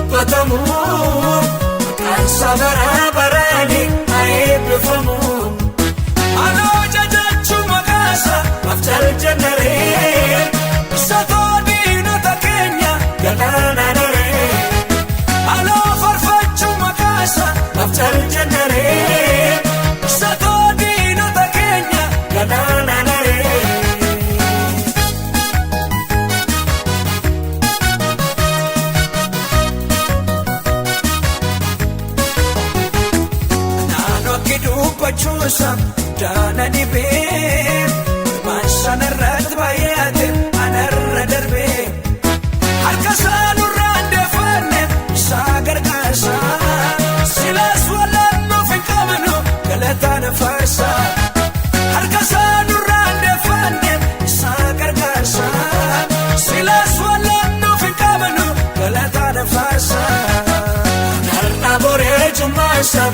dubbatamu maqaansaa bara barani eebbifamu. Anoo jajachuu maqaasa mafcal jennaree satoo diinota keenya galaanaree. Anoo farfachuu maqaasa mafcal jennaree satoo diinota keenya galaanaree. Dubbachuu daana dhibee maashanarratti baay'ate anarra darbee harka isaanurraan deefanne isaa gargaarsa silaas wallannuuf hin qabnu galataan faarsa. Harka isaanurraan deefanne isaa gargaarsa silaas wallannuuf hin qabnu galataan faarsa. Har'a boree jummaasa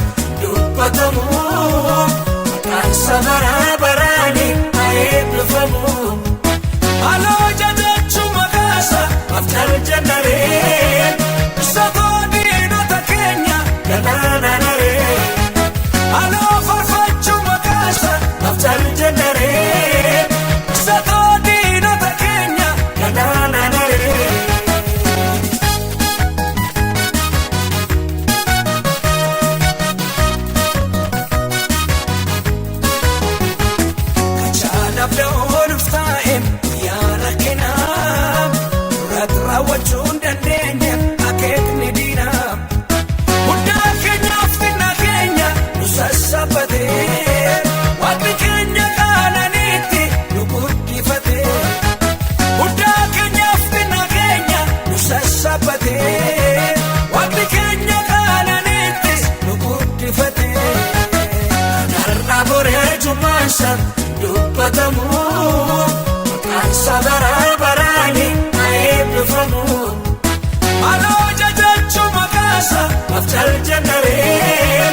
dubbatamu maqaansaa bara barani eebbifamu. Anoo jajachuu maqaasa mafcal jennaree satoo diinota keenya galaanaree. Anoo farfachuu maqaasa mafcal jennaree satoo diinota keenya galaanaree. Raawwachuun dandeenya akeekni diinaa guddaa keenyaaf xinnaa keenya nu sassaabbatee waaqni keenya qaananiitti nu guddifatee. Guddaa keenyaaf xinnaa keenya nu sassaabbatee waaqni keenya qaananiitti nu guddifatee. Har'a boree jummaasa dubbatamu maqaansaa bara barani eebbifamu. Anoo jajachuu maqaasa mafcal jennaree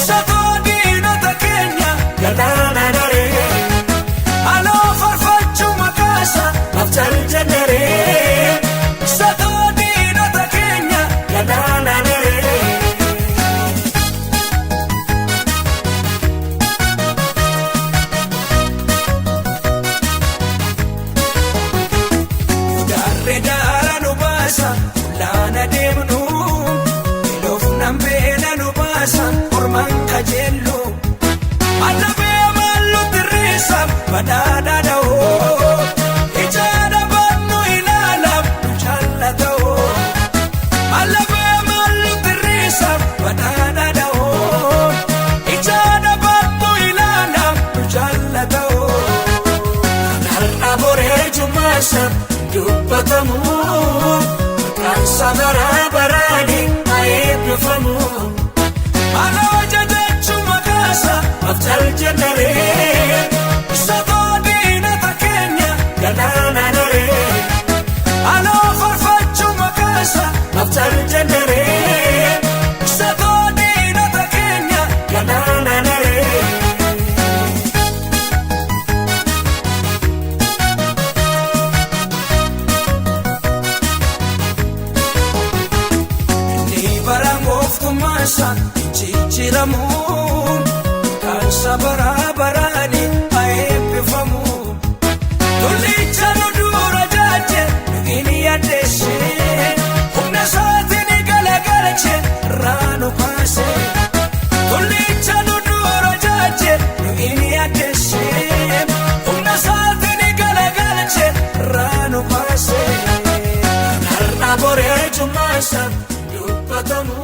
satoo diinota keenya galaanaree. Anoo farfachuu maqaasa mafcal jennaree satoo diinota keenya galaanaree. Laana deemnu iloofnan beela nu baasa ormaan kajeellu allabee maallu tirriisa badhaadha dha'oo ijaadha baannu ilaalaaf nu jaallata'oo. Allabee maallu tirriisa badhaadha dha'oo ijaadha baannu ilaalaaf nu jaallata'oo. Har'a boree jummaasa dubbatamu maqaansaa bara barani eebbifamu. Anoo jajachuu maqaasa mafcal jennaree satoo diinota keenya galaanaree. Anoo farfachuu maqaasa mafcal jennaree satoo diinota keenya galaanaree. Jijjiiramu maqaansaa bara barani eebbifamu. Tollicha nu dura jaaje nu yaaddeesse humna isaatiin galagalche irraa nu baase. Tollicha nu dura jaaje nu yaaddeesse humna isaatiin galagalche irraa nu baase. Har'a boree jummaasa dubbatamu.